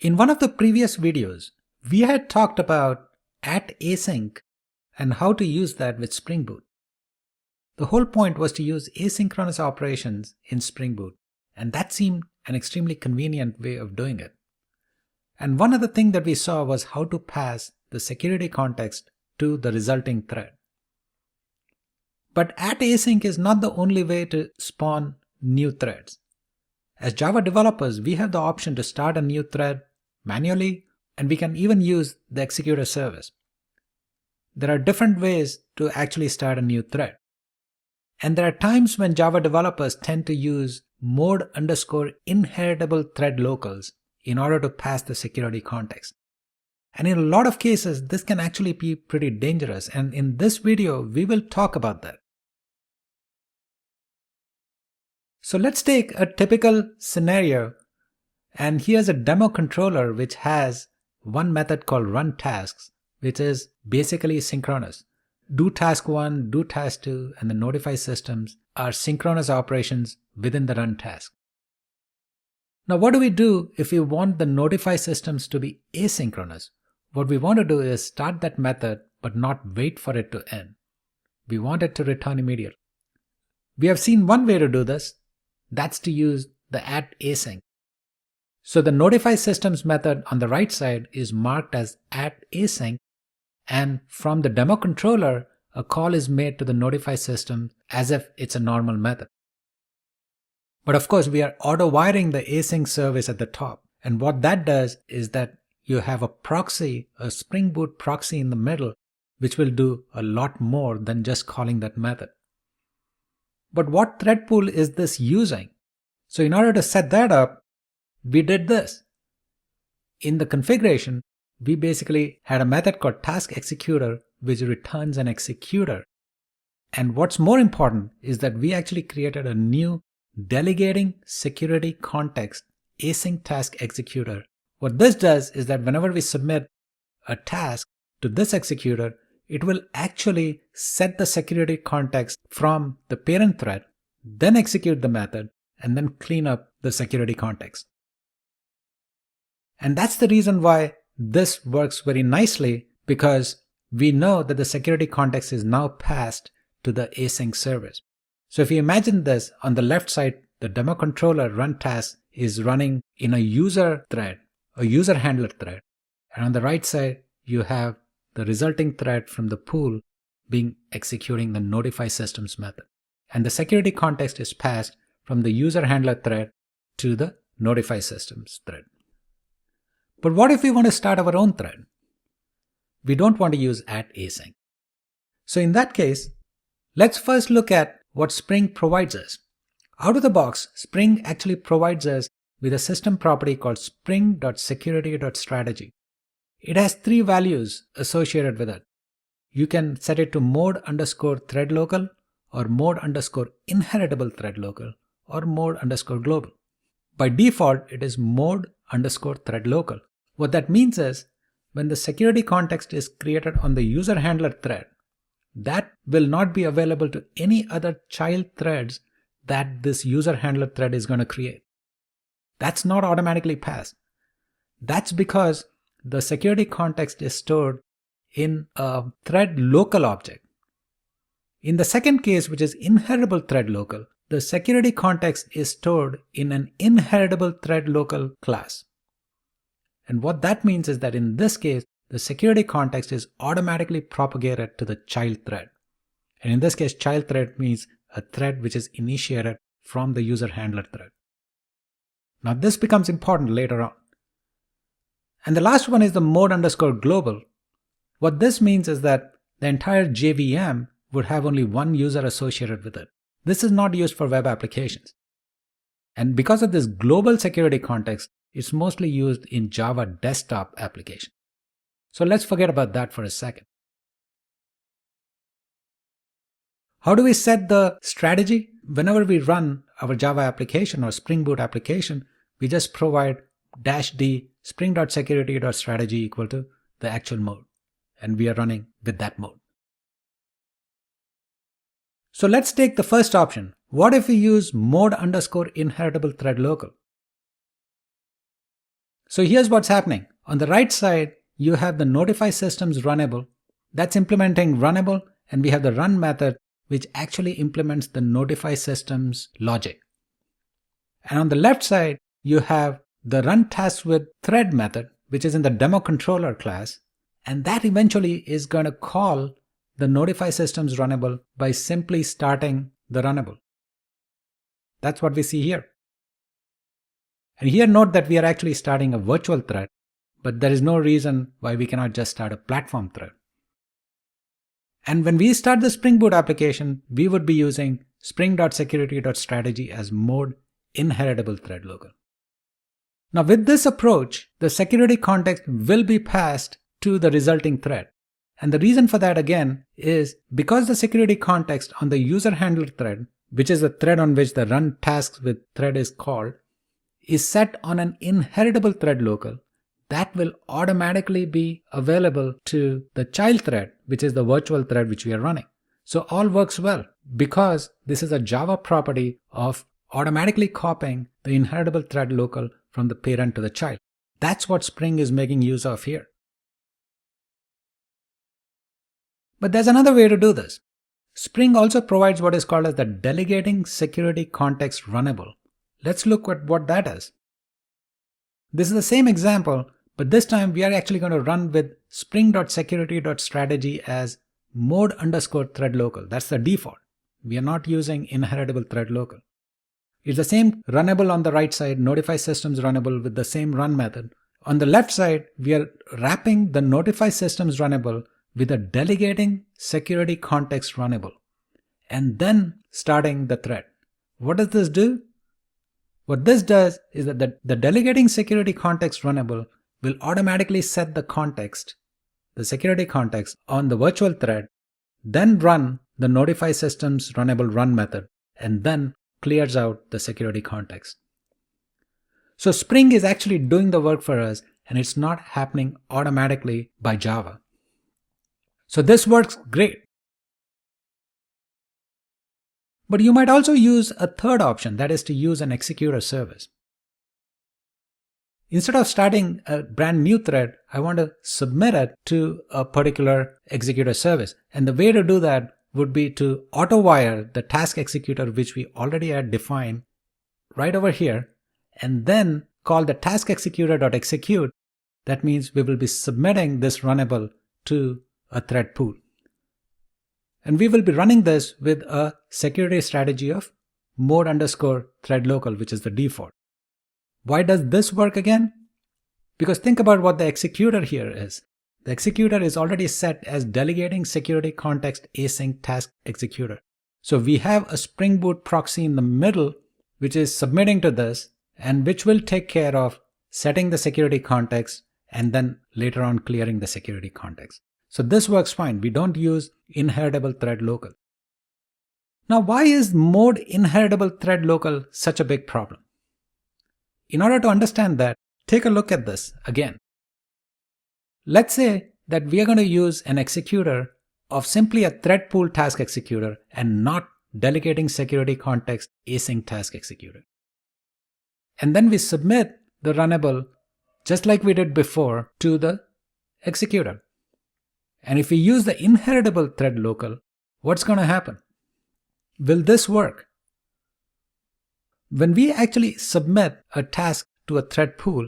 In one of the previous videos, we had talked about @async and how to use that with Spring Boot. The whole point was to use asynchronous operations in Spring Boot, and that seemed an extremely convenient way of doing it. And one other thing that we saw was how to pass the security context to the resulting thread. But @async is not the only way to spawn new threads. As Java developers, we have the option to start a new thread manually, and we can even use the executor service. There are different ways to actually start a new thread. And there are times when Java developers tend to use mode_inheritable thread locals in order to pass the security context. And in a lot of cases, this can actually be pretty dangerous, and in this video, we will talk about that. So let's take a typical scenario, and here's a demo controller which has one method called runTasks, which is basically synchronous. Do task 1, do task 2, and the notify systems are synchronous operations within the run task. Now what do we do if we want the notify systems to be asynchronous? What we want to do is start that method but not wait for it to end. We want it to return immediately. We have seen one way to do this. That's to use the @async. So the notify systems method on the right side is marked as @async, and from the demo controller, a call is made to the notify system as if it's a normal method. But of course, we are auto-wiring the async service at the top. And what that does is that you have a proxy, a Spring Boot proxy in the middle, which will do a lot more than just calling that method. But what thread pool is this using? So in order to set that up, we did this. In the configuration, we basically had a method called task executor, which returns an executor. And what's more important is that we actually created a new delegating security context async task executor. What this does is that whenever we submit a task to this executor, it will actually set the security context from the parent thread, then execute the method, and then clean up the security context. And that's the reason why this works very nicely, because we know that the security context is now passed to the async service. So if you imagine this, on the left side, the demo controller run task is running in a user thread, a user handler thread. And on the right side, you have the resulting thread from the pool executing the notify systems method. And the security context is passed from the user handler thread to the notify systems thread. But what if we want to start our own thread? We don't want to use @async. So in that case, let's first look at what Spring provides us. Out of the box, Spring actually provides us with a system property called spring.security.strategy. It has 3 values associated with it. You can set it to mode_thread local, or mode_inheritable thread local, or mode_global. By default, it is mode_thread local. What that means is, when the security context is created on the user handler thread, that will not be available to any other child threads that this user handler thread is going to create. That's not automatically passed. That's because the security context is stored in a thread local object. In the second case, which is inheritable thread local, the security context is stored in an inheritable thread local class. And what that means is that in this case, the security context is automatically propagated to the child thread. And in this case, child thread means a thread which is initiated from the user handler thread. Now this becomes important later on. And the last one is the mode_global. What this means is that the entire JVM would have only one user associated with it. This is not used for web applications. And because of this global security context, it's mostly used in Java desktop applications. So let's forget about that for a second. How do we set the strategy? Whenever we run our Java application or Spring Boot application, we just provide -d spring.security.strategy equal to the actual mode. And we are running with that mode. So let's take the first option. What if we use mode_inheritable thread local? So here's what's happening. On the right side, you have the notify systems runnable. That's implementing runnable, and we have the run method, which actually implements the notify systems logic. And on the left side, you have the run tasks with thread method, which is in the demo controller class. And that eventually is going to call the notify systems runnable by simply starting the runnable. That's what we see here. And here note that we are actually starting a virtual thread, but there is no reason why we cannot just start a platform thread. And when we start the Spring Boot application, we would be using spring.security.strategy as mode inheritable thread local. Now with this approach, the security context will be passed to the resulting thread. And the reason for that again is because the security context on the user handler thread, which is the thread on which the run tasks with thread is called, is set on an inheritable thread local, that will automatically be available to the child thread, which is the virtual thread which we are running. So all works well because this is a Java property of automatically copying the inheritable thread local from the parent to the child. That's what Spring is making use of here. But there's another way to do this. Spring also provides what is called as the delegating security context runnable. Let's look at what that is. This is the same example, but this time we are actually going to run with spring.security.strategy as mode_thread local. That's the default. We are not using inheritable thread local. It's the same runnable on the right side, notify systems runnable with the same run method. On the left side, we are wrapping the notify systems runnable with a delegating security context runnable and then starting the thread. What does this do? What this does is that the delegating security context runnable will automatically set the context, the security context on the virtual thread, then run the notify systems runnable run method, and then clears out the security context. So Spring is actually doing the work for us, and it's not happening automatically by Java. So this works great. But you might also use a third option, that is to use an executor service. Instead of starting a brand new thread, I want to submit it to a particular executor service. And the way to do that would be to auto-wire the task executor which we already had defined right over here, and then call the task executor.execute. That means we will be submitting this runnable to a thread pool. And we will be running this with a security strategy of mode_thread local, which is the default. Why does this work again? Because think about what the executor here is. The executor is already set as delegating security context async task executor. So we have a Spring Boot proxy in the middle, which is submitting to this and which will take care of setting the security context and then later on clearing the security context. So this works fine. We don't use inheritable thread local. Now, why is mode inheritable thread local such a big problem? In order to understand that, take a look at this again. Let's say that we are going to use an executor of simply a thread pool task executor and not delegating security context async task executor. And then we submit the runnable just like we did before to the executor. And if we use the inheritable thread local, what's going to happen? Will this work? When we actually submit a task to a thread pool,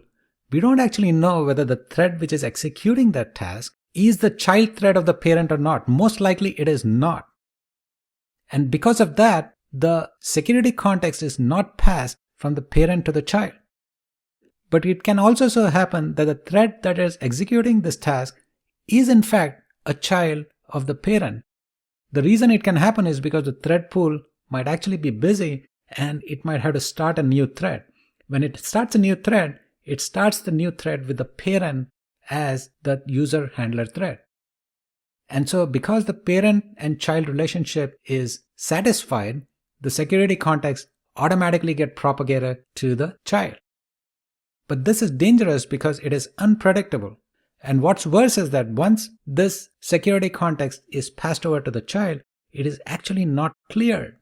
we don't actually know whether the thread which is executing that task is the child thread of the parent or not. Most likely it is not. And because of that, the security context is not passed from the parent to the child. But it can also so happen that the thread that is executing this task is in fact a child of the parent. The reason it can happen is because the thread pool might actually be busy and it might have to start a new thread. When it starts a new thread, it starts the new thread with the parent as the user handler thread. And so because the parent and child relationship is satisfied, the security context automatically gets propagated to the child. But this is dangerous because it is unpredictable. And what's worse is that once this security context is passed over to the child, it is actually not cleared,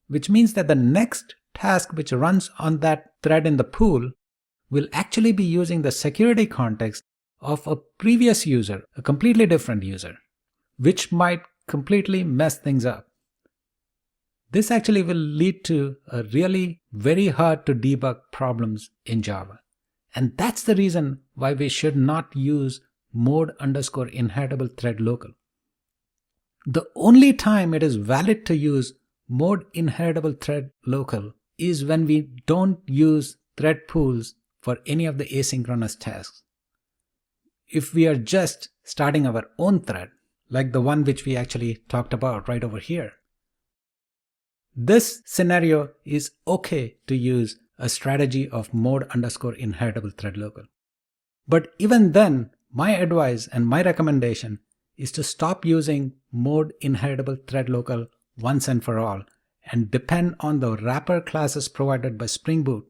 which means that the next task which runs on that thread in the pool will actually be using the security context of a previous user, a completely different user, which might completely mess things up. This actually will lead to a really very hard to debug problems in Java. And that's the reason why we should not use mode_inheritable thread local. The only time it is valid to use mode_inheritable thread local is when we don't use thread pools for any of the asynchronous tasks. If we are just starting our own thread, like the one which we actually talked about right over here, this scenario is okay to use a strategy of mode_inheritable thread local. But even then, my advice and my recommendation is to stop using mode_inheritable thread local once and for all and depend on the wrapper classes provided by Spring Boot,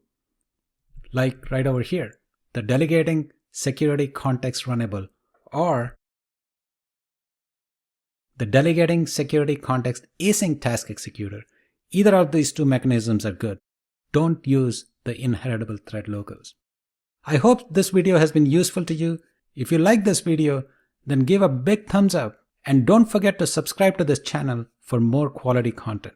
like right over here, the delegating security context runnable or the delegating security context async task executor. Either of these two mechanisms are good. Don't use the inheritable thread locals. I hope this video has been useful to you. If you like this video, then give a big thumbs up and don't forget to subscribe to this channel for more quality content.